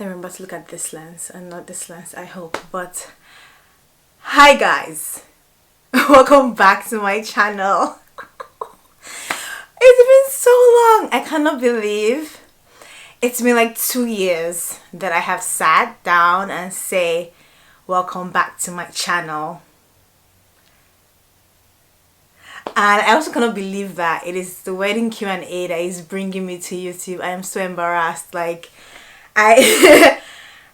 I remember to look at this lens and not this lens, I hope. But hi guys, welcome back to my channel. It's been so long. I cannot believe it's been like 2 years that I have sat down and say welcome back to my channel. And I also cannot believe that it is the wedding Q&A that is bringing me to YouTube. I am so embarrassed. Like, I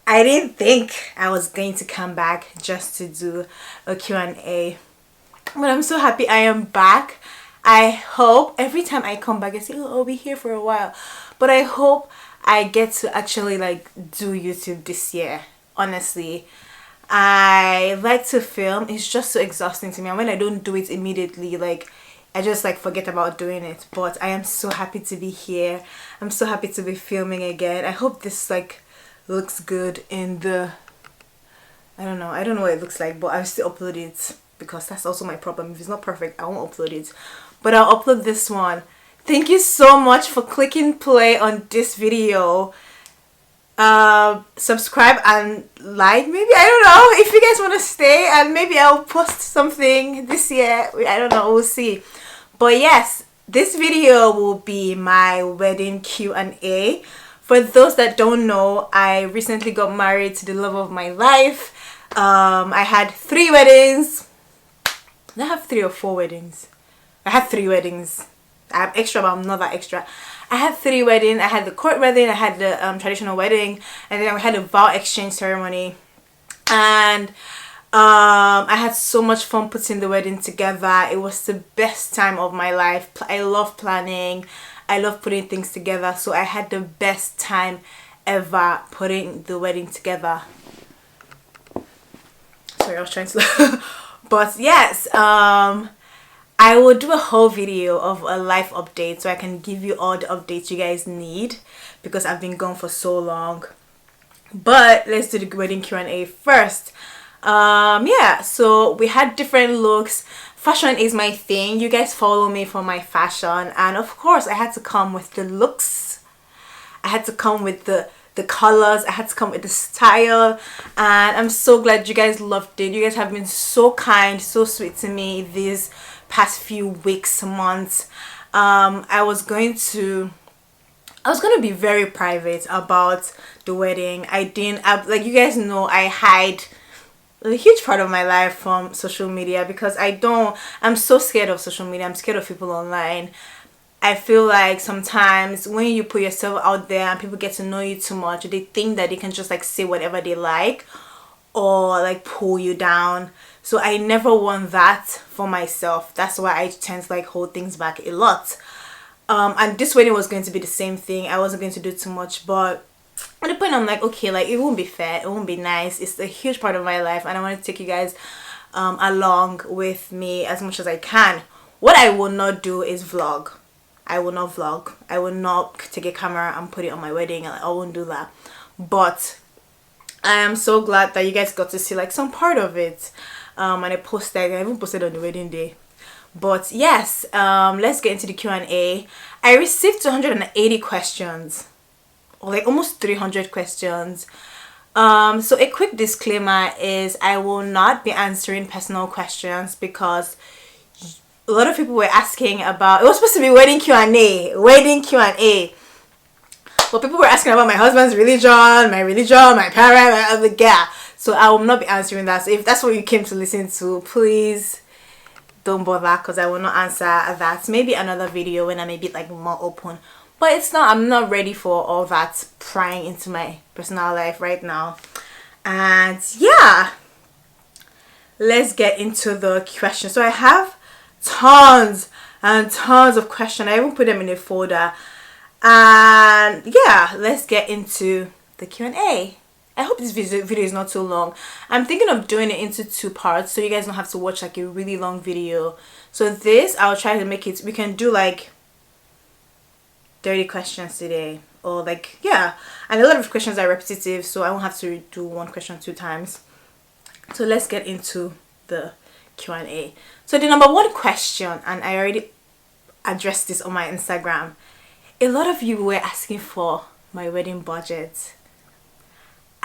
I didn't think I was going to come back just to do a Q&A. But I'm so happy I am back. I hope every time I come back I say, oh, I'll be here for a while. But I hope I get to actually like do YouTube this year. Honestly, I like to film. It's just so exhausting to me, and when I don't do it immediately, like I just like forget about doing it. But I am so happy to be here. I'm so happy to be filming again. I hope this like looks good in the I don't know what it looks like, but I'll still upload it because that's also my problem. If it's not perfect, I won't upload it, but I'll upload this one. Thank you so much for clicking play on this video. Subscribe and like, maybe, I don't know, if you guys want to stay, and maybe I'll post something this year. I don't know, we'll see. But yes, this video will be my wedding Q&A. For those that don't know, I recently got married to the love of my life. I had 3 weddings. Did I have 3 or 4 weddings? I had 3 weddings. I'm extra, but I'm not that extra. I had 3 weddings. I had the court wedding, I had the traditional wedding, and then I had a vow exchange ceremony. And I had so much fun putting the wedding together. It was the best time of my life. I love planning. I love putting things together. So I had the best time ever putting the wedding together. Sorry, I was trying to but yes, I will do a whole video of a life update so I can give you all the updates you guys need because I've been gone for so long. But let's do the wedding Q&A first. Yeah, so we had different looks. Fashion is my thing. You guys follow me for my fashion, and of course I had to come with the looks. I had to come with the colors. I had to come with the style, and I'm so glad you guys loved it. You guys have been so kind, so sweet to me these past few weeks, months. I was going to be very private about the wedding. Like you guys know, I hide a huge part of my life from social media because I'm so scared of social media. I'm scared of people online. I feel like sometimes when you put yourself out there and people get to know you too much, they think that they can just like say whatever they like or like pull you down. So I never want that for myself. That's why I tend to like hold things back a lot. And this wedding was going to be the same thing. I wasn't going to do too much, but at the point I'm like, okay, like it won't be fair, it won't be nice. It's a huge part of my life and I want to take you guys along with me as much as I can. What I will not do is vlog. I will not vlog. I will not take a camera and put it on my wedding. I won't do that. But I am so glad that you guys got to see like some part of it. And I even posted on the wedding day. But yes, let's get into the Q&A. I received 280 questions, or like almost 300 questions. So a quick disclaimer is I will not be answering personal questions because a lot of people were asking about, it was supposed to be wedding Q&A, but people were asking about my husband's religion, my parents, yeah. So I will not be answering that. So if that's what you came to listen to, please don't bother because I will not answer that. Maybe another video when I'm a bit like more open. But I'm not ready for all that prying into my personal life right now. And yeah, let's get into the questions. So I have tons and tons of questions. I even put them in a folder. And yeah, let's get into the Q&A. I hope this video is not too long. I'm thinking of doing it into 2 parts so you guys don't have to watch like a really long video. So this, I'll try to make it, we can do like 30 questions today, or like, yeah, and a lot of questions are repetitive, so I won't have to do one question 2 times. So let's get into the Q&A. So the number 1 question, and I already addressed this on my Instagram, a lot of you were asking for my wedding budget.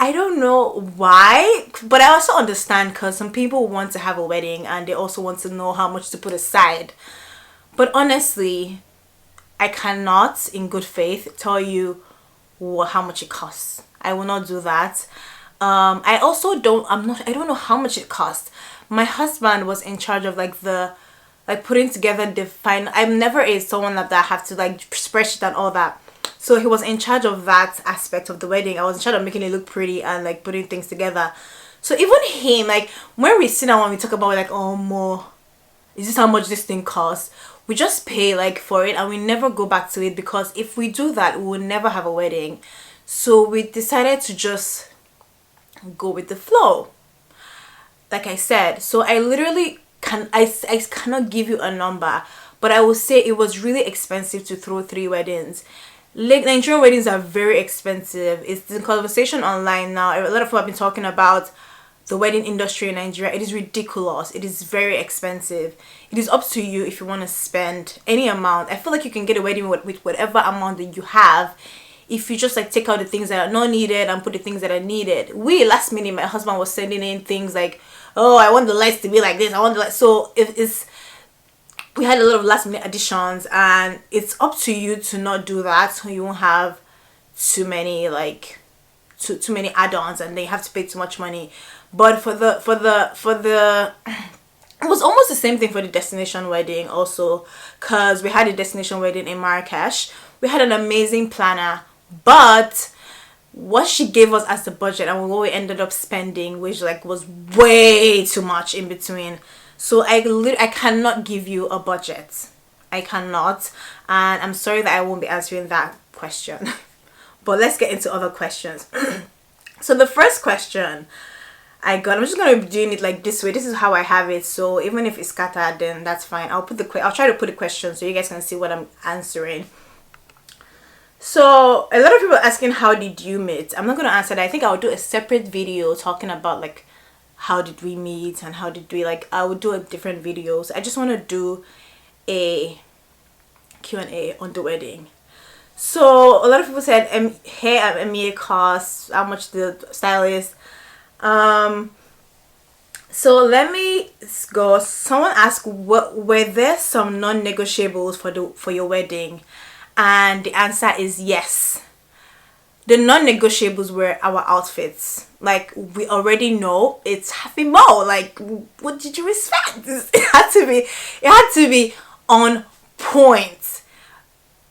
I don't know why, but I also understand because some people want to have a wedding and they also want to know how much to put aside. But honestly, I cannot, in good faith, tell you how much it costs. I will not do that. I also don't. I don't know how much it costs. My husband was in charge of like putting together the final. I'm never someone like that have to like spreadsheet and all that. So he was in charge of that aspect of the wedding. I was in charge of making it look pretty and like putting things together. So even him, like when we sit down and we talk about like, oh more, is this how much this thing costs? We just pay like for it and we never go back to it, because if we do that, we will never have a wedding. So we decided to just go with the flow, like I said. So I literally I cannot give you a number, but I will say it was really expensive to throw 3 weddings. Like Nigerian weddings are very expensive. It's the conversation online now. A lot of people have been talking about the wedding industry in Nigeria. It is ridiculous. It is very expensive. It is up to you if you want to spend any amount. I feel like you can get a wedding with whatever amount that you have, if you just like take out the things that are not needed and put the things that are needed. Last minute, my husband was sending in things like, oh, I want the lights to be like this, I want the lights. So we had a lot of last minute additions, and it's up to you to not do that, so you won't have too many too many add-ons and they have to pay too much money. But for the it was almost the same thing for the destination wedding also, because we had a destination wedding in Marrakesh. We had an amazing planner, but what she gave us as the budget and what we ended up spending, which like was way too much in between. So I cannot give you a budget. I cannot, and I'm sorry that I won't be answering that question. But let's get into other questions. So the first question I'm just gonna be doing it like this way. This is how I have it. So even if it's scattered, then that's fine. I'll try to put the question so you guys can see what I'm answering. So a lot of people are asking, how did you meet? I'm not gonna answer that. I think I'll do a separate video talking about like how did we meet and how did we I would do a different videos. I just want to do a Q&A on the wedding. So a lot of people said, hey, I'm MBA costs, how much the stylist. So let me go. Someone asked, were there some non-negotiables for your wedding? And the answer is yes. The non-negotiables were our outfits. Like, we already know it's Happy Mo. Like, what did you expect? It had to be on point.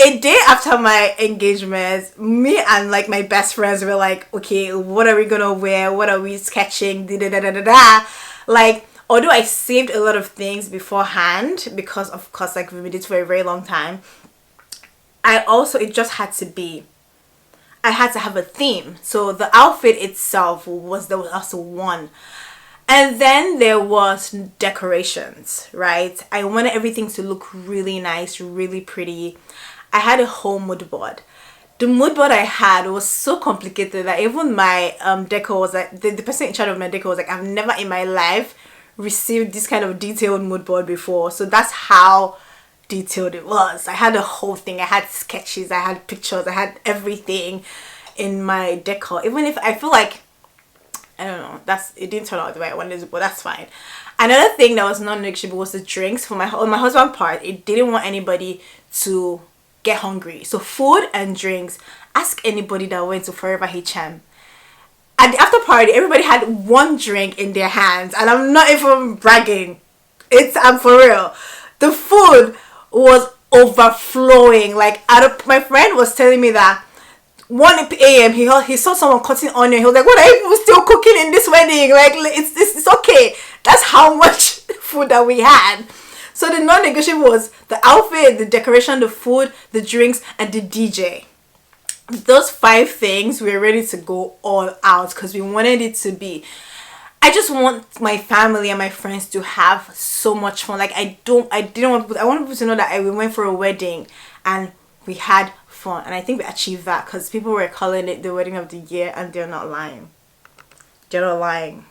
A day after my engagement, me and like my best friends were like, okay, what are we gonna wear? What are we sketching? Like, although I saved a lot of things beforehand, because of course like we did it for a very long time, it just had to be, I had to have a theme. So the outfit itself there was also one. And then there was decorations, right? I wanted everything to look really nice, really pretty. I had a whole mood board. The mood board I had was so complicated that even my decor was like, the person in charge of my decor was like, I've never in my life received this kind of detailed mood board before. So that's how detailed it was. I had a whole thing. I had sketches, I had pictures, I had everything in my decor. Even if I feel like, I don't know, it didn't turn out the way I wanted, but that's fine. Another thing that was non-negotiable was the drinks. On my husband's part, it didn't want anybody to get hungry. So food and drinks, ask anybody that went to Forever HM. At the after party, everybody had one drink in their hands, and I'm not even bragging. I'm for real. The food was overflowing. Like, my friend was telling me that 1 a.m. he saw someone cutting onion. He was like, what are you still cooking in this wedding? Like, it's okay. That's how much food that we had. So the non-negotiable was the outfit, the decoration, the food, the drinks, and the DJ. Those 5 things, we were ready to go all out because we wanted it to be, I just want my family and my friends to have so much fun. Like, I want people to know that we went for a wedding and we had fun, and I think we achieved that because people were calling it the wedding of the year, and they're not lying. They're not lying.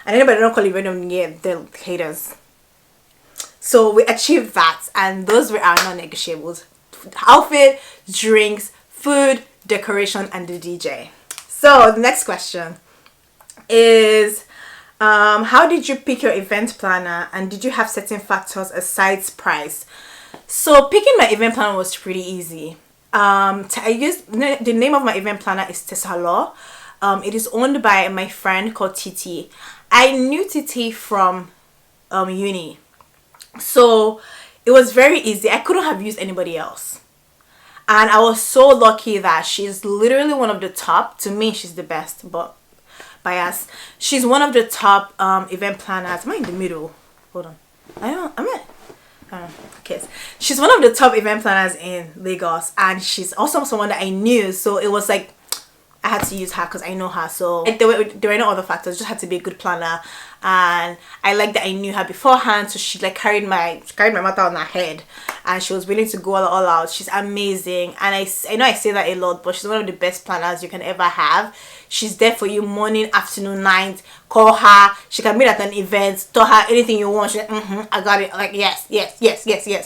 And anybody don't call it wedding of the year, they're haters. So we achieved that, and those were our non-negotiables: outfit, drinks, food, decoration, and the DJ. So the next question is, how did you pick your event planner, and did you have certain factors aside price? So picking my event planner was pretty easy. I used the name of my event planner is Tesalo. It is owned by my friend called Titi. I knew Titi from uni, so it was very easy. I couldn't have used anybody else, and I was so lucky that she's literally one of the top. To me, she's the best, but bias. She's one of the top event planners. Am I in the middle? Hold on. Okay. She's one of the top event planners in Lagos, and she's also someone that I knew. So it was like I had to use her because I know her. So there were no other factors. Just had to be a good planner, and I like that I knew her beforehand. So she like carried my matter on her head, and she was willing to go all out. She's amazing, and I know I say that a lot, but she's one of the best planners you can ever have. She's there for you morning, afternoon, night. Call her. She can meet at an event. Tell her anything you want. She's like, I got it. Like yes.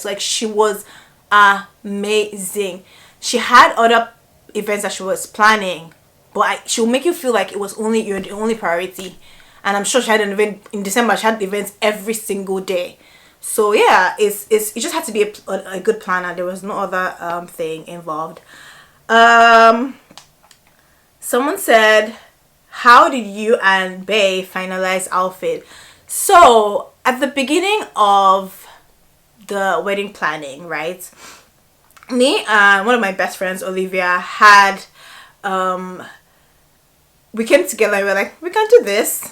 Like she was amazing. She had other events that she was planning, but she'll make you feel like it was only you're the only priority. And I'm sure she had an event in December. She had events every single day. So yeah, it just had to be a good planner. There was no other thing involved. Someone said, how did you and Bae finalize outfit? So at the beginning of the wedding planning, right, me and one of my best friends, Olivia, had we came together and we were like, we can do this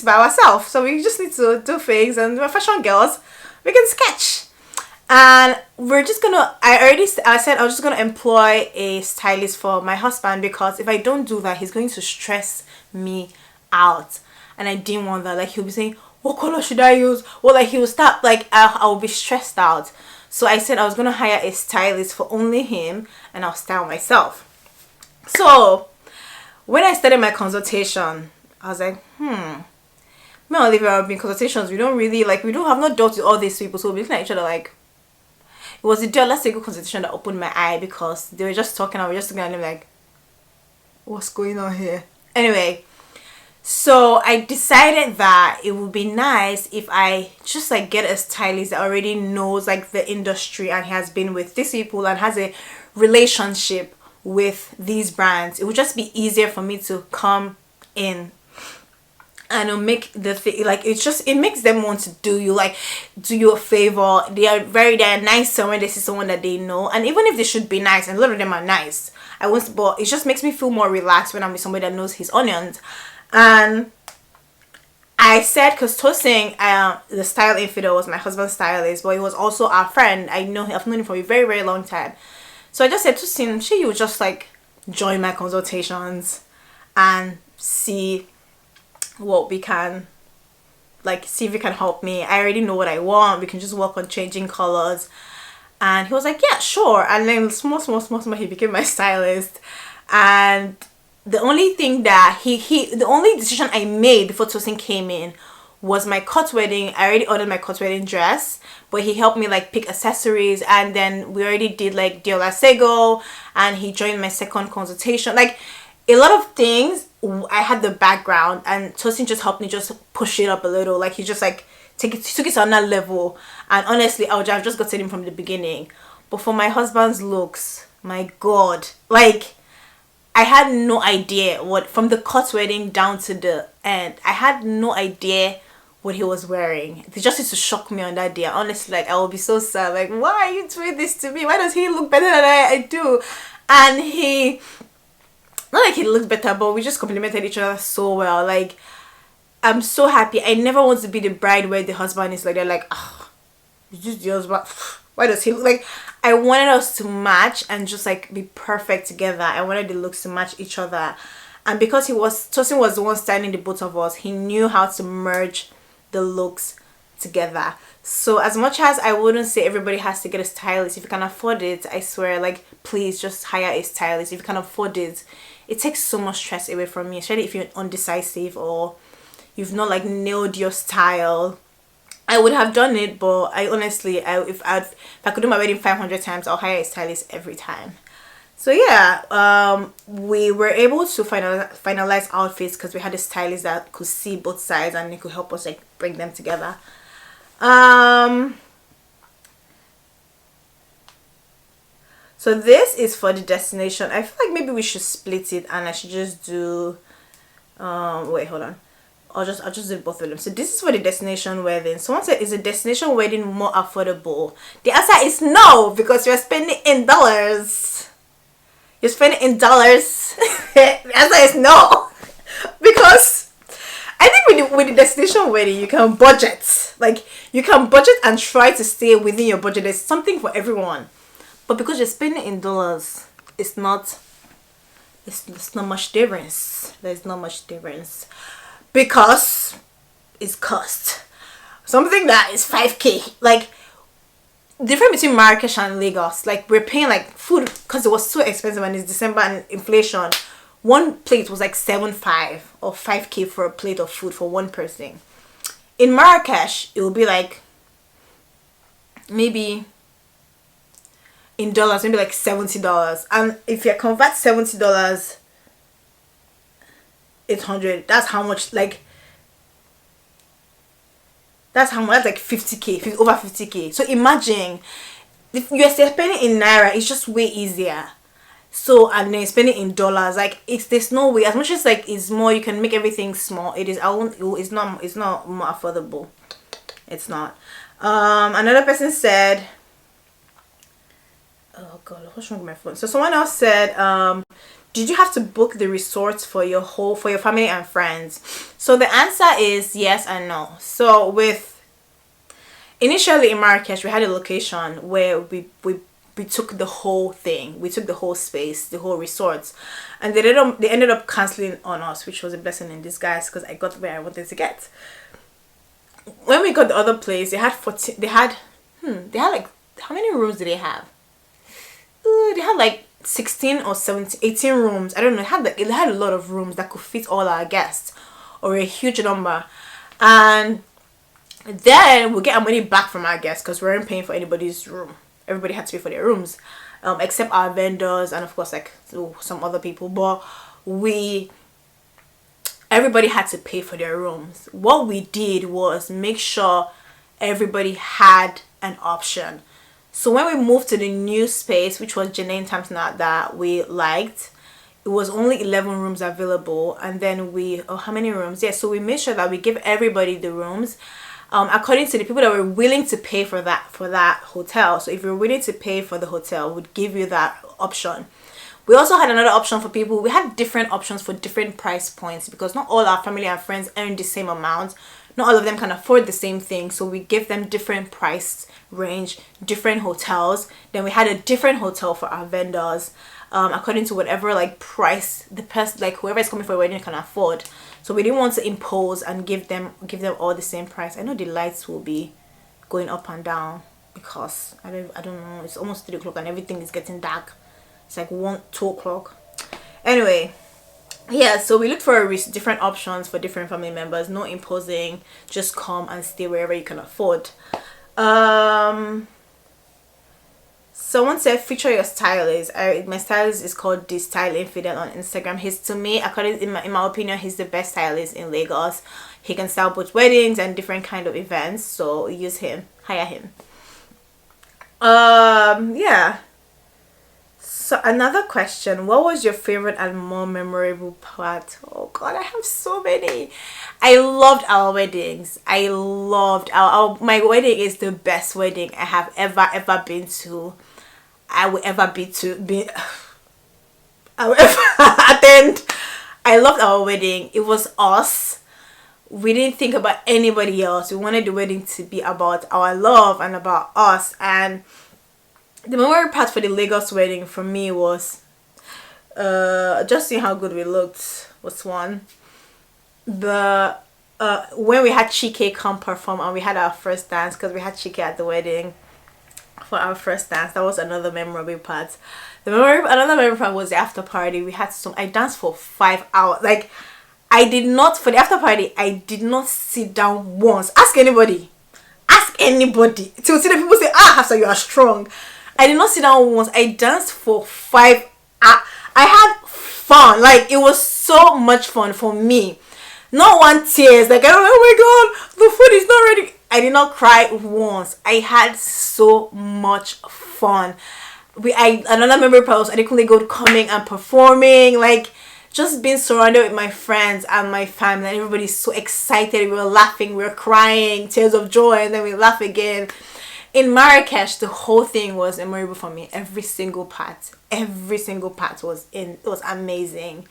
by ourselves, so we just need to do things, and we're fashion girls, we can sketch. And we're just gonna I said I was just gonna employ a stylist for my husband, because if I don't do that, he's going to stress me out, and I didn't want that. Like, he'll be saying, what color should I use? Well, like, he will start, like, I'll be stressed out. So I said I was gonna hire a stylist for only him, and I'll style myself. So when I started my consultation, I was like, me and Olivia have been consultations. We don't have not dealt with all these people, so we're looking at each other like, it was the last single consultation that opened my eye, because they were just talking and we were just looking at them like, what's going on here? Anyway, so I decided that it would be nice if I just like get a stylist that already knows like the industry and has been with these people and has a relationship with these brands. It would just be easier for me to come in, and it'll make the thing like, it makes them want to do you a favor. They are nicer when they see someone that they know, and even if they should be nice, and a lot of them are nice, but it just makes me feel more relaxed when I'm with somebody that knows his onions. And I said, because Tosin, the style infidel, was my husband's stylist, but he was also our friend. I've known him for a very, very long time. So I just said to Tosin, you would just like join my consultations and see what we can, like, see if you can help me. I already know what I want. We can just work on changing colors. And he was like, yeah, sure. And then small, he became my stylist. And the only thing that the only decision I made before Tosin came in was my cut wedding. I already ordered my cut wedding dress, but he helped me like pick accessories, and then we already did like Diola Sego, and he joined my second consultation. Like, a lot of things I had the background, and Tosin just helped me just push it up a little. Like, he just like took it to another level. And honestly, I would have just gotten him from the beginning. But for my husband's looks, my god, like, I had no idea from the cut wedding down to the end, I had no idea what he was wearing. It just used to shock me on that day. Honestly, like, I would be so sad. Like, why are you doing this to me? Why does he look better than I do? And he, not like he looked better, but we just complimented each other so well. Like, I'm so happy. I never want to be the bride where the husband is like, they're like, oh, is this the husband? Why does he look like? I wanted us to match and just like be perfect together. I wanted the looks to match each other. And because Tosin was the one styling the both of us, he knew how to merge the looks together. So as much as I wouldn't say everybody has to get a stylist, if you can afford it, I swear, like, please just hire a stylist if you can afford it. It takes so much stress away from you, especially if you're undecisive or you've not like nailed your style. I would have done it, but I honestly, if I could do my wedding 500 times, I'll hire a stylist every time. So yeah, we were able to finalize outfits because we had a stylist that could see both sides and it could help us like bring them together. So this is for the destination. I feel like maybe we should split it and I should just do wait, hold on. I'll just do both of them. So this is for the destination wedding. Someone said, is a destination wedding more affordable? The answer is no, because you're spending in dollars. You're spending in dollars. The answer is no. Because I think with the destination wedding, you can budget. Like, you can budget and try to stay within your budget. There's something for everyone. But because you're spending in dollars, it's not much difference. There's not much difference. Because it's cost. Something that is 5k. Like, difference between Marrakesh and Lagos, like we're paying like food because it was so expensive and it's December and inflation. One plate was like 7.5 or 5k for a plate of food for one person. In Marrakesh, it will be like maybe in dollars, maybe like $70. And if you convert $70, 800. That's how much like. That's how much. That's like 50k, over 50k. So imagine if you're spending in naira, it's just way easier. So and then spending in dollars, like there's no way. As much as like it's more, you can make everything small. It is. I won't. It's not. It's not more affordable. It's not. Another person said. Oh god, what's wrong with my phone? So someone else said, did you have to book the resorts for your family and friends? So the answer is yes and no. So initially in Marrakesh, we had a location where we took the whole thing. We took the whole space, the whole resorts, and they ended up canceling on us, which was a blessing in disguise because I got where I wanted to get. When we got the other place, they had 14. They had like, how many rooms did they have? They had like 16 or 17, 18 rooms. I don't know. It had a lot of rooms that could fit all our guests, or a huge number. And then we'll get our money back from our guests because we weren't paying for anybody's room. Everybody had to pay for their rooms, except our vendors and of course like some other people. But everybody had to pay for their rooms. What we did was make sure everybody had an option. So when we moved to the new space, which was Janine Tamsinat that we liked, it was only 11 rooms available. And then how many rooms? Yeah, so we made sure that we give everybody the rooms according to the people that were willing to pay for that hotel. So if you're willing to pay for the hotel, we'd give you that option. We also had another option for people. We had different options for different price points because not all our family and friends earn the same amount. Not all of them can afford the same thing, so we give them different price range, different hotels. Then we had a different hotel for our vendors, according to whatever like price the person, like whoever is coming for a wedding, can afford. So we didn't want to impose and give them all the same price. I know the lights will be going up and down because I don't know. It's almost 3 o'clock and everything is getting dark. It's like 2 o'clock. Anyway. Yeah, so we looked for different options for different family members. No imposing, just come and stay wherever you can afford. Someone said feature your stylist. My stylist is called The Style Infidel on Instagram. To me, according in my opinion, he's the best stylist in Lagos. He can style both weddings and different kind of events, so use him, hire him. Yeah. So another question, what was your favorite and more memorable part? Oh god, I have so many. I loved our weddings. I loved my wedding is the best wedding I have ever been to. I will ever attend. I loved our wedding. It was us. We didn't think about anybody else. We wanted the wedding to be about our love and about us. And the memorable part for the Lagos wedding for me was just seeing how good we looked was one. When we had Chike come perform and we had our first dance, because we had Chike at the wedding for our first dance. That was another memorable part. Another memorable part was the after party. I danced for 5 hours. Like, for the after party, I did not sit down once. Ask anybody. Till see the people say, Hafsa, you are strong. I did not sit down once. I danced for 5 I had fun. Like, it was so much fun for me. Not one tears. Like, I don't. Oh my god, the food is not ready. I did not cry once. I had so much fun. Another memory was adequately good coming and performing. Like, just being surrounded with my friends and my family, and everybody's so excited. We were laughing, we were crying, tears of joy, and then we laugh again. In Marrakesh, the whole thing was memorable for me. Every single part it was amazing.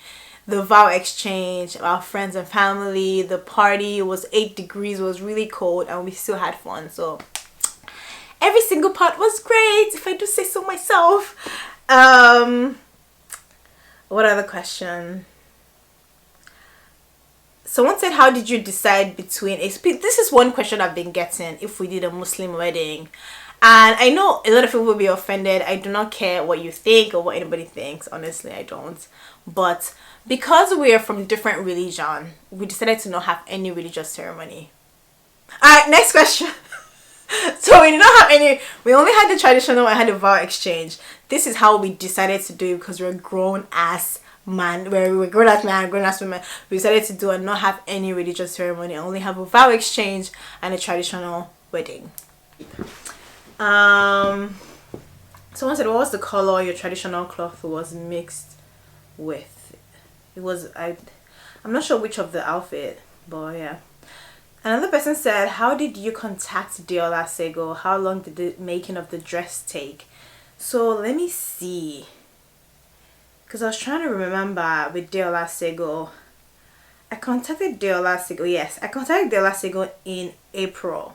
The vow exchange, our friends and family, the party. It was 8 degrees, it was really cold, and we still had fun. So every single part was great, if I do say so myself. What other question? Someone said, how did you decide between this is one question I've been getting, if we did a Muslim wedding. And I know a lot of people will be offended. I do not care what you think or what anybody thinks. Honestly, I don't. But because we are from different religion, we decided to not have any religious ceremony. Alright, next question. So we did not have any. We only had the traditional. I had a vow exchange. This is how we decided to do it, because we're grown ass man, where we were grown as man, grown as women. We decided to do and not have any religious ceremony. Only have a vow exchange and a traditional wedding. Someone said, what was the color your traditional cloth was mixed with? It was I'm not sure which of the outfit, but yeah. Another person said, how did you contact Deola Sego? How long did the making of the dress take? So let me see, because I was trying to remember with Deola Sego. I contacted Deola Sego. Yes, I contacted Deola Sego in April.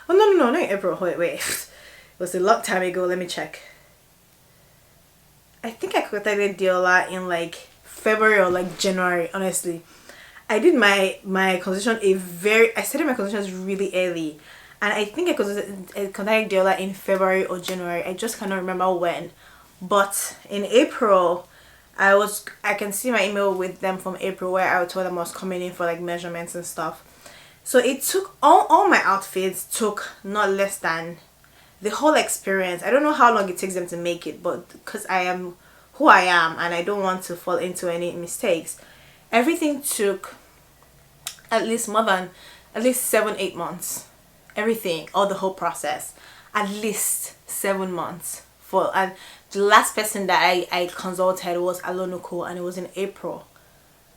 Oh no, not April. Wait. It was a long time ago. Let me check. I think I contacted Deola in like February or like January. Honestly, I did my consultation I started my consultations really early, and I think I contacted Deola in February or January. I just cannot remember when. But in April, I can see my email with them from April, where I told them I was coming in for like measurements and stuff. So it took all my outfits took not less than the whole experience. I don't know how long it takes them to make it, but because I am who I am and I don't want to fall into any mistakes, everything took at least 7-8 months. Everything, all the whole process, at least 7 months. And the last person that I consulted was Alonuko, and it was in April.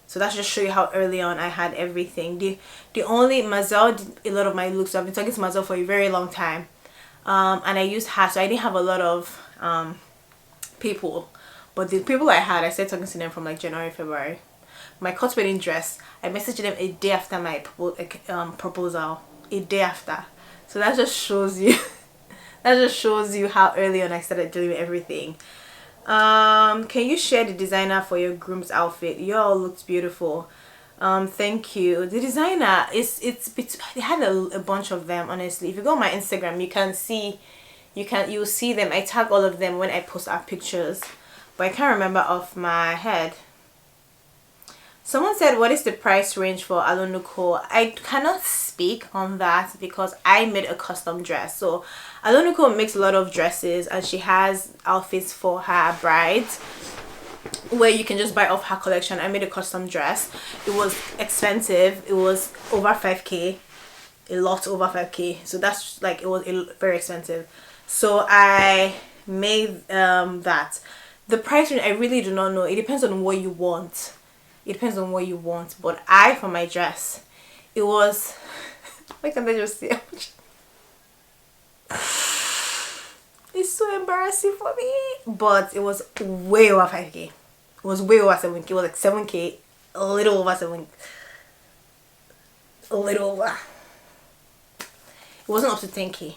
So that just show you how early on I had everything. The only Mazel did a lot of my looks. So I've been talking to Mazel for a very long time, and I used her, so I didn't have a lot of people. But the people I had, I started talking to them from like January, February. My court wedding dress, I messaged them a day after my proposal. A day after. So that just shows you that just shows you how early on I started doing everything. Can you share the designer for your groom's outfit? You all looked beautiful. Thank you. The designer they had a bunch of them. Honestly, if you go on my Instagram, you'll see them. I tag all of them when I post our pictures, but I can't remember off my head. Someone said, what is the price range for Alonuko? I cannot speak on that because I made a custom dress. So Alonuko makes a lot of dresses, and she has outfits for her brides where you can just buy off her collection. I made a custom dress. It was expensive. It was over 5k, a lot over 5k. So that's like, it was very expensive. So I made that. The price range, I really do not know. It depends on what you want. But for my dress, it was why can't I just see how much? It's so embarrassing for me, but it was way over 5k. It was way over 7k. It was like 7k, a little over 7, a little over. It wasn't up to 10k.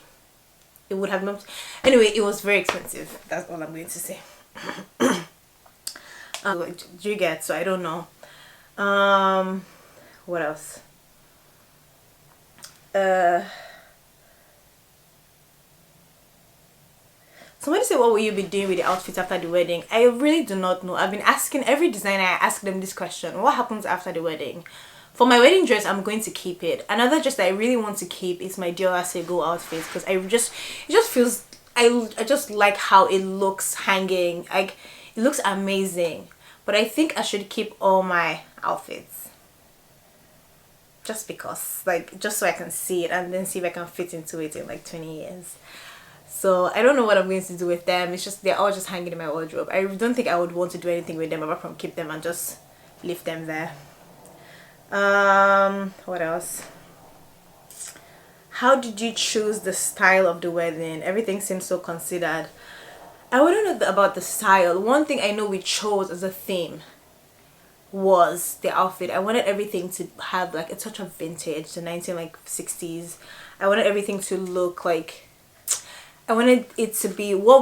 It would have been anyway. It was very expensive. That's all I'm going to say. Do you get? So I don't know. What else? Somebody said, what will you be doing with the outfits after the wedding? I really do not know. I've been asking every designer, I ask them this question: what happens after the wedding? For my wedding dress, I'm going to keep it. Another dress that I really want to keep is my Diola Sego outfit, because it just feels, I just like how it looks hanging. Like, It looks amazing, but I think I should keep all my outfits just because, like, just so I can see it and then see if I can fit into it in like 20 years. So I don't know what I'm going to do with them. It's just they're all just hanging in my wardrobe. I don't think I would want to do anything with them apart from keep them and just leave them there. What else? How did you choose the style of the wedding? Everything seems so considered. I wouldn't know about the style. One thing I know we chose as a theme was the outfit. I wanted everything to have like a touch of vintage, the 1960s. I wanted everything to look like, I wanted it to be what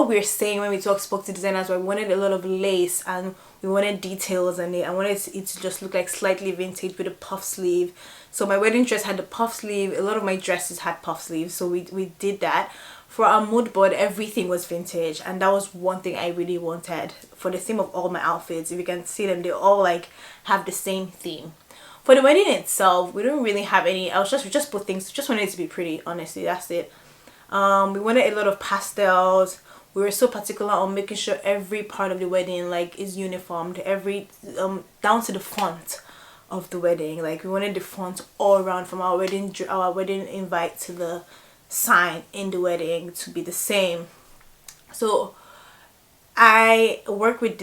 we're saying when we spoke to designers. I wanted a lot of lace and we wanted details in it. I wanted it to just look like slightly vintage with a puff sleeve. So my wedding dress had the puff sleeve. A lot of my dresses had puff sleeves, so we did that. For our mood board, everything was vintage, and that was one thing I really wanted for the theme of all my outfits. If you can see them, they all like have the same theme. For the wedding itself, we don't really have any. We just put things. Just wanted it to be pretty. Honestly, that's it. We wanted a lot of pastels. We were so particular on making sure every part of the wedding like is uniformed, every down to the font of the wedding. Like we wanted the font all around from our wedding invite to the sign in the wedding to be the same. So I work with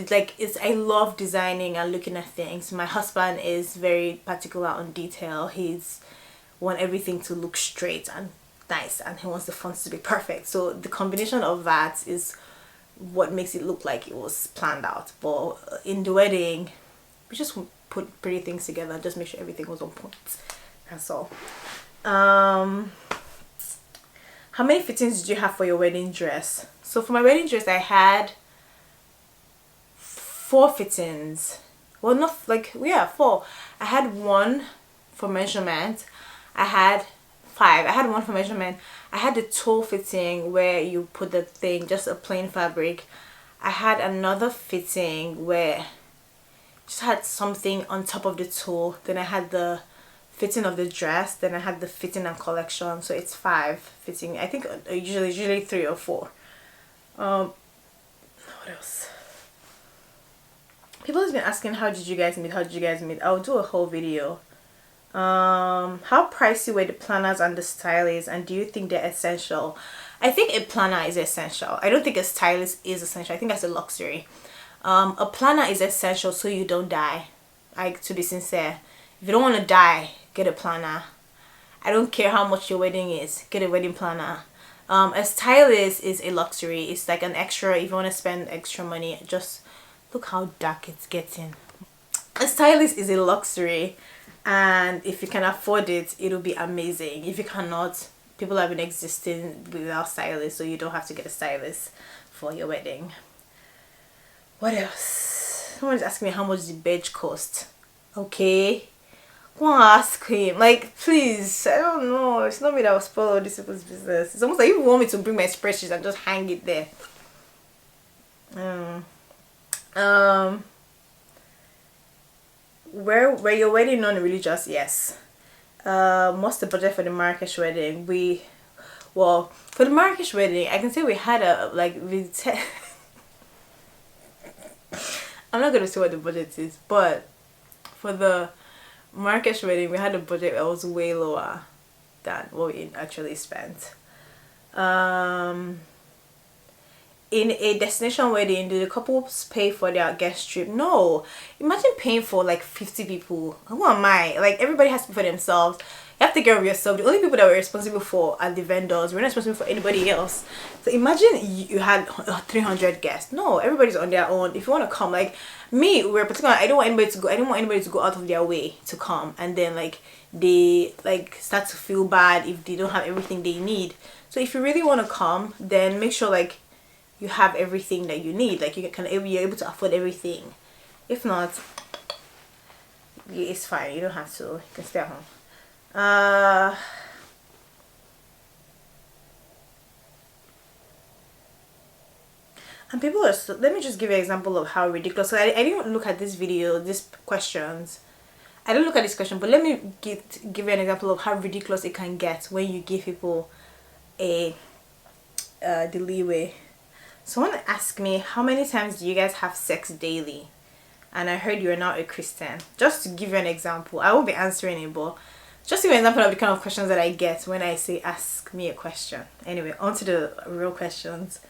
I love designing and looking at things. My husband is very particular on detail. He's want everything to look straight and nice, and he wants the fonts to be perfect. So the combination of that is what makes it look like it was planned out. But in the wedding, we just put pretty things together and just make sure everything was on point. That's all. How many fittings did you have for your wedding dress? So for my wedding dress, I had 4 fittings. Well, not like, yeah, 4. I had 1 for measurement. I had 5. I had 1 for measurement. I had the tulle fitting where you put the thing, just a plain fabric. I had another fitting where just had something on top of the tulle. Then I had the fitting of the dress. Then I had the fitting and collection. So it's 5 fitting. I think usually 3 or 4. What else? People have been asking, how did you guys meet? I'll do a whole video. How pricey were the planners and the stylists, and do you think they're essential? I think a planner is essential. I don't think a stylist is essential. I think that's a luxury. A planner is essential so you don't die. Like, to be sincere, if you don't want to die, get a planner. I don't care how much your wedding is, get a wedding planner. A stylist is a luxury. It's like an extra. If you want to spend extra money, just look how dark it's getting. A stylist is a luxury, and if you can afford it, it'll be amazing. If you cannot, people have been existing without stylists, so you don't have to get a stylist for your wedding. What else? Someone's asking me how much the badge cost. Okay, go and ask him. Like, please, I don't know. It's not me that will spoil all these people's business. It's almost like you want me to bring my spreadsheets and just hang it there. Were your wedding non-religious? Yes. What's the budget for the Marrakesh wedding? For the Marrakesh wedding, I can say we had I'm not gonna say what the budget is, but for the Marrakesh wedding, we had a budget that was way lower than what we actually spent. In a destination wedding, do the couples pay for their guest trip? No. Imagine paying for like 50 people. Who am I? Like, everybody has to pay for themselves. You have to take care of yourself. The only people that we're responsible for are the vendors. We're not responsible for anybody else. So imagine you had 300 guests. No, everybody's on their own. If you want to come, like me, we're particular. I don't want anybody to go out of their way to come, and then like they like start to feel bad if they don't have everything they need. So if you really want to come, then make sure like you have everything that you need. Like you're able to afford everything. If not, it's fine. You don't have to. You can stay at home. And people are so, let me just give you an example of how ridiculous. So I didn't look at this video, these questions. I didn't look at this question, but let me give you an example of how ridiculous it can get when you give people the leeway. Someone asked me, how many times do you guys have sex daily? And I heard you're not a Christian. Just to give you an example, I won't be answering it, but just to give you an example of the kind of questions that I get when I say ask me a question. Anyway, on to the real questions.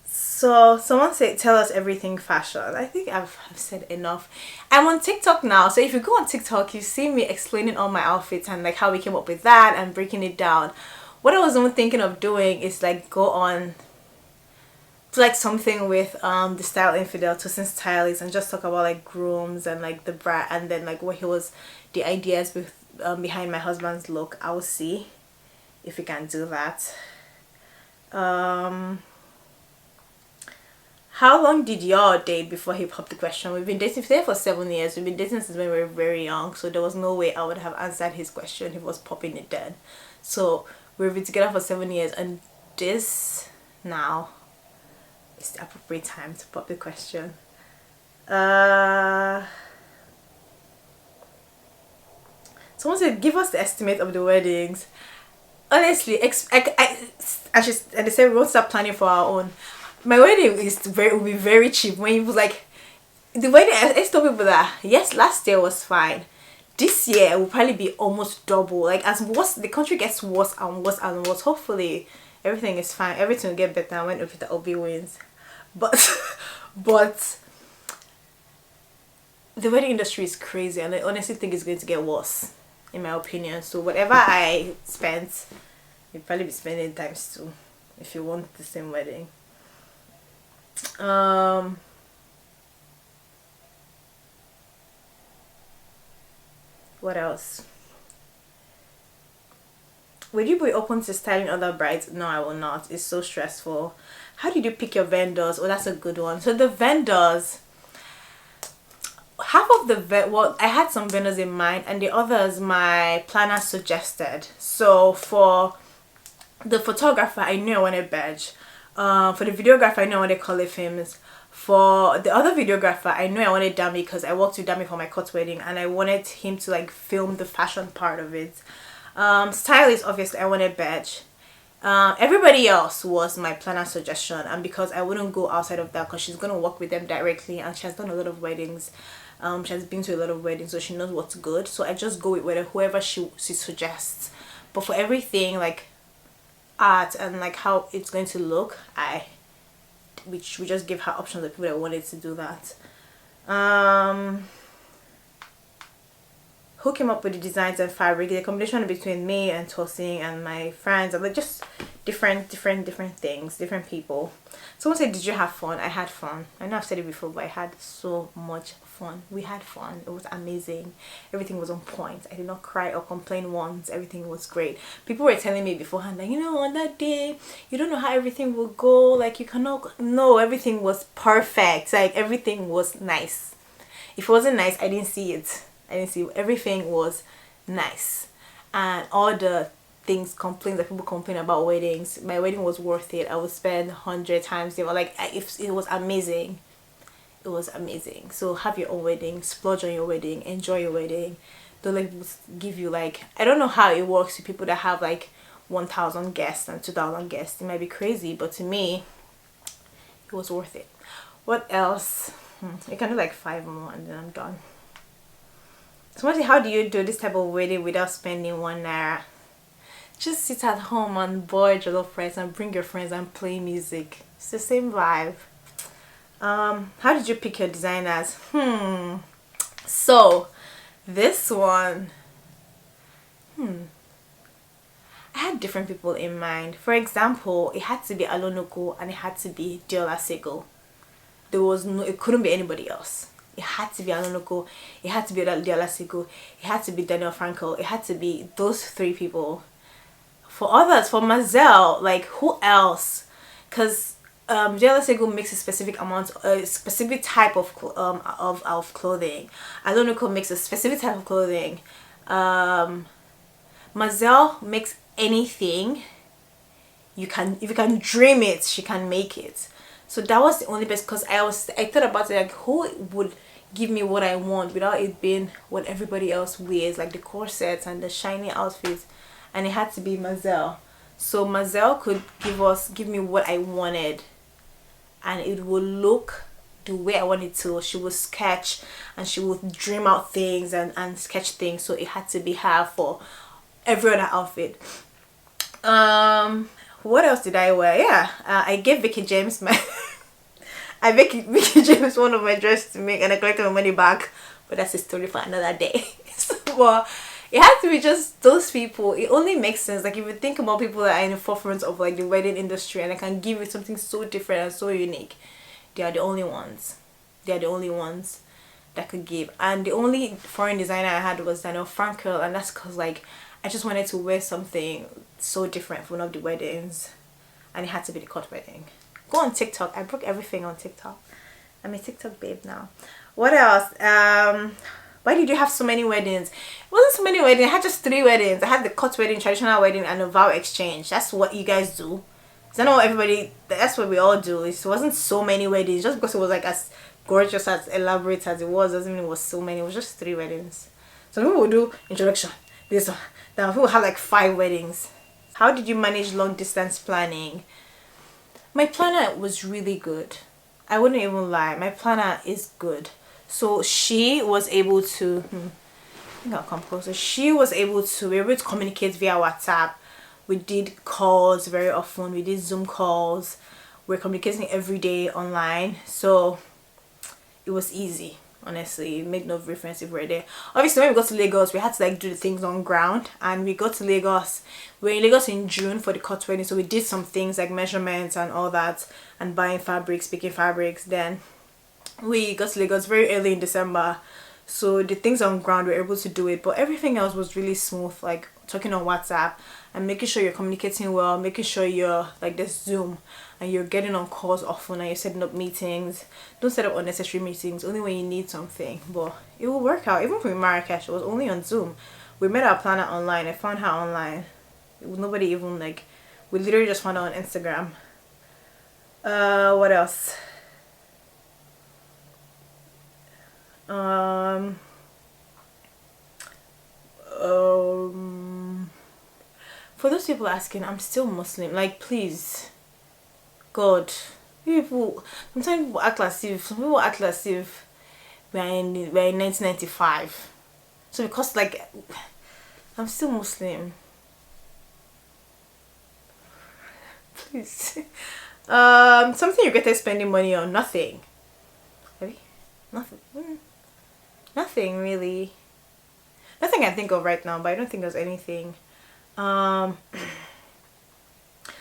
So someone said, tell us everything fashion. I think I've said enough. I'm on TikTok now, so if you go on TikTok, you see me explaining all my outfits and like how we came up with that and breaking it down. What I was even thinking of doing is like go on to like something with the Style Infidel, Tosin Stylist, and just talk about like grooms and like the brat, and then like what he was, the ideas with behind my husband's look. I will see if we can do that. How long did y'all date before he popped the question? We've been dating today for 7 years. We've been dating since when we were very young, so there was no way I would have answered his question if he was popping it then. So we've been together for 7 years, and this now is the appropriate time to pop the question. Someone said, give us the estimate of the weddings. Honestly, they said we won't start planning for our own. My wedding will be very cheap. When it was like the wedding, I told people that yes, last year was fine. This year will probably be almost double. Like as worse, the country gets worse and worse and worse. Hopefully, everything is fine. Everything will get better when Peter Obi wins. But the wedding industry is crazy, and I honestly think it's going to get worse, in my opinion. So whatever I spent, you'll probably be spending times 2 if you want the same wedding. What else? Will you be open to styling other brides? No, I will not. It's so stressful. How did you pick your vendors? Oh, that's a good one. So the vendors, half of the I had some vendors in mind, and the others my planner suggested. So for the photographer, I knew I wanted Badge. For the videographer, I know I wanted Color Films. For the other videographer, I knew I wanted Dami because I worked with Dami for my cut wedding, and I wanted him to like film the fashion part of it. Stylist, obviously I wanted Badge. Everybody else was my planner suggestion, and because I wouldn't go outside of that because she's gonna work with them directly, and she has done a lot of weddings. She has been to a lot of weddings, so she knows what's good. So I just go with whoever she suggests. But for everything like art and like how it's going to look, we just give her options of people that wanted to do that. Who came up with the designs and fabric? The combination between me and Tosin and my friends, and like just different things, different people. Someone said, did you have fun? I had fun. I know I've said it before, but I had so much fun. We had fun. It was amazing. Everything was on point. I did not cry or complain once. Everything was great. People were telling me beforehand, like, on that day, you don't know how everything will go. Like, you cannot. No, everything was perfect. Like, everything was nice. If it wasn't nice, I didn't see it. Everything was nice, and all the complaints that people complain about weddings, my wedding was worth it. I would spend 100 times. They were like, if it was amazing. It was amazing. So have your own wedding, splurge on your wedding, enjoy your wedding. Don't let people give you like, I don't know how it works with people that have like 1,000 guests and 2,000 guests. It might be crazy, but to me, it was worth it. What else? I can do like 5 more and then I'm done. So how do you do this type of wedding without spending 1 naira? Just sit at home and board your little friends and bring your friends and play music. It's the same vibe. How did you pick your designers? So this one, I had different people in mind. For example, it had to be Alonoko and it had to be Diola Sego. It couldn't be anybody else. It had to be Alonoko, it had to be Diola Sego, it had to be Daniel Frankel, it had to be those 3 people. For others, for Mazel, like who else? Because Diola Sego makes a specific type of clothing. Alonoko makes a specific type of clothing. Mazel makes anything. If you can dream it, she can make it. So that was the only best, because I thought about it, like who would give me what I want without it being what everybody else wears, like the corsets and the shiny outfits, and it had to be Mazel. So Mazel could give me what I wanted and it will look the way I want it to. She will sketch and she will dream out things and sketch things, so it had to be her for every other outfit. What else did I wear? Yeah, I gave Vicky James my I make Vicky James one of my dresses to make, and I collected my money back, but that's a story for another day. So, but it had to be just those people. It only makes sense, like if you think about people that are in the forefront of like the wedding industry and I can give you something so different and so unique, they are the only ones. They are the only ones that could give. And the only foreign designer I had was Daniel Frankel, and that's because like I just wanted to wear something so different for one of the weddings, and it had to be the court wedding. Go on TikTok. I broke everything on TikTok. I'm a TikTok babe now. What else? Why did you have so many weddings? It wasn't so many weddings. I had just 3 weddings. I had the court wedding, traditional wedding, and a vow exchange. That's what you guys do. I know everybody. That's what we all do. It wasn't so many weddings. Just because it was like as gorgeous, as elaborate as it was, doesn't mean it was so many. It was just 3 weddings. Some people will do introduction, this one. Then people have like 5 weddings. How did you manage long distance planning? My planner was really good. I wouldn't even lie. My planner is good. So she was able to, I think I'll come closer. We were able to communicate via WhatsApp. We did calls very often. We did Zoom calls. We're communicating every day online. So it was easy. Honestly, it made no difference if we were there. Obviously, when we got to Lagos, we had to like do the things on ground, and we got to Lagos. We were in Lagos in June for the court wedding, so we did some things like measurements and all that, and buying fabrics, picking fabrics. Then we got to Lagos very early in December, so the things on ground we were able to do it, but everything else was really smooth, like talking on WhatsApp and making sure you're communicating well, making sure you're like this Zoom and you're getting on calls often and you're setting up meetings. Don't set up unnecessary meetings, only when you need something, but it will work out. Even for Marrakesh, it was only on Zoom. We met our planner online. I found her online. Nobody even like, we literally just found her on Instagram. What else? For those people asking, I'm still Muslim. Like, please, God, people. Sometimes people act as if we're in 1995. So because like I'm still Muslim. Please, something you regretted spending money on? Nothing. Maybe nothing. Nothing really. Nothing I think of right now, but I don't think there's anything.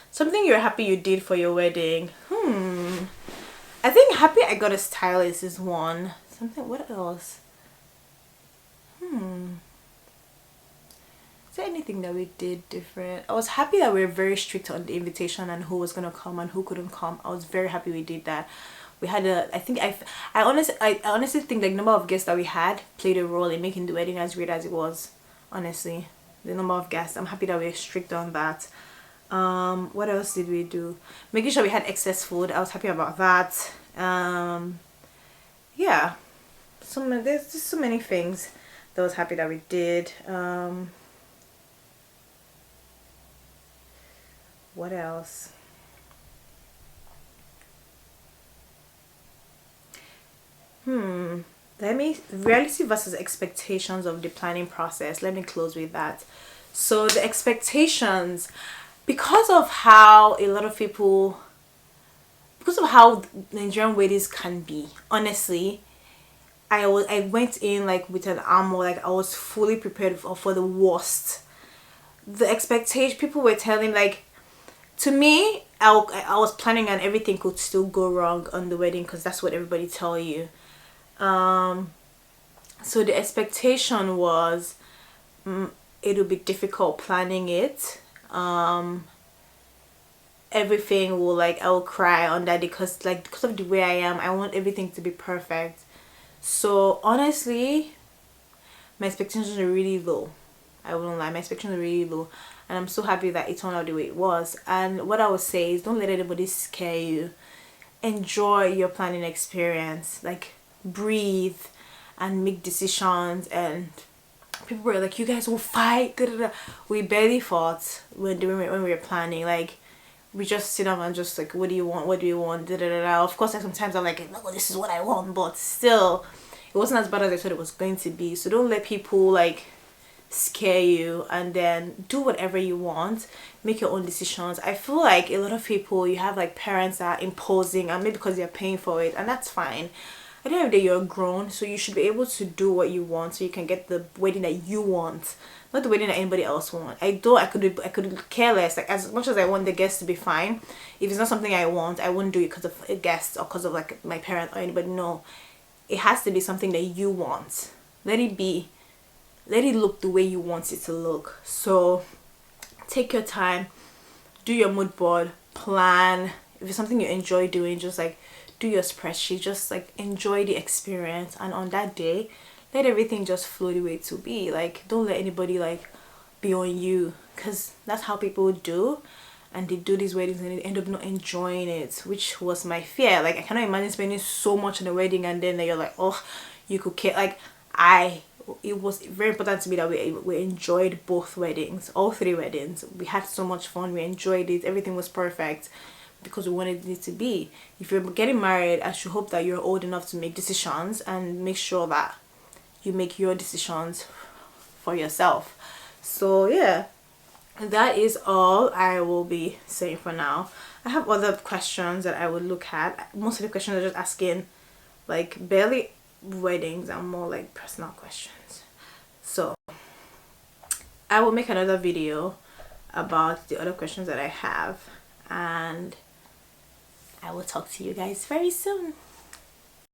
Something you're happy you did for your wedding. I think happy I got a stylist is one. Something, what else? Is there anything that we did different? I was happy that we were very strict on the invitation and who was gonna come and who couldn't come. I was very happy we did that. We had I honestly think like number of guests that we had played a role in making the wedding as great as it was. Honestly, the number of guests, I'm happy that we were strict on that. What else did we do? Making sure we had excess food, I was happy about that. Yeah, there's just so many things that I was happy that we did. What else? Reality versus expectations of the planning process. Let me close with that. So the expectations, because of how Nigerian weddings can be, honestly, I went in like with an armor, like I was fully prepared for the worst. The expectation, people were telling like, to me, I was planning and everything could still go wrong on the wedding because that's what everybody tell you. So the expectation was it'll be difficult planning it. Everything will like, I will cry on that because of the way I am, I want everything to be perfect. So honestly, my expectations are really low. I wouldn't lie, my expectations are really low, and I'm so happy that it turned out the way it was. And what I would say is, don't let anybody scare you. Enjoy your planning experience. Like, breathe and make decisions. And people were like, you guys will fight, da, da, da. We barely fought when we were planning. Like, we just sit down and just like, what do you want, what do you want, da, da, da, da. Of course, like sometimes I'm like, no, this is what I want, but still it wasn't as bad as I thought it was going to be. So don't let people like scare you, and then do whatever you want, make your own decisions. I feel like a lot of people, you have like parents that are imposing, and maybe because they're paying for it, and that's fine. At the end of the day, you're grown, so you should be able to do what you want, so you can get the wedding that you want, not the wedding that anybody else wants. I could care less. Like, as much as I want the guests to be fine, if it's not something I want, I wouldn't do it because of a guest or because of like my parent or anybody. No, it has to be something that you want. Let it be, let it look the way you want it to look. So take your time, do your mood board, plan. If it's something you enjoy doing, just like do your spreadsheet, just like enjoy the experience, and on that day let everything just flow the way it to be. Like, don't let anybody like be on you, because that's how people do, and they do these weddings and they end up not enjoying it, which was my fear. Like, I cannot imagine spending so much on a wedding and then you're like, oh, you could care. Like, it was very important to me that we enjoyed both weddings, all three weddings. We had so much fun, we enjoyed it, everything was perfect, because we wanted it to be. If you're getting married, I should hope that you're old enough to make decisions, and make sure that you make your decisions for yourself. So yeah, that is all I will be saying for now. I have other questions that I would look at. Most of the questions are just asking like barely weddings and more like personal questions. So I will make another video about the other questions that I have, and I will talk to you guys very soon.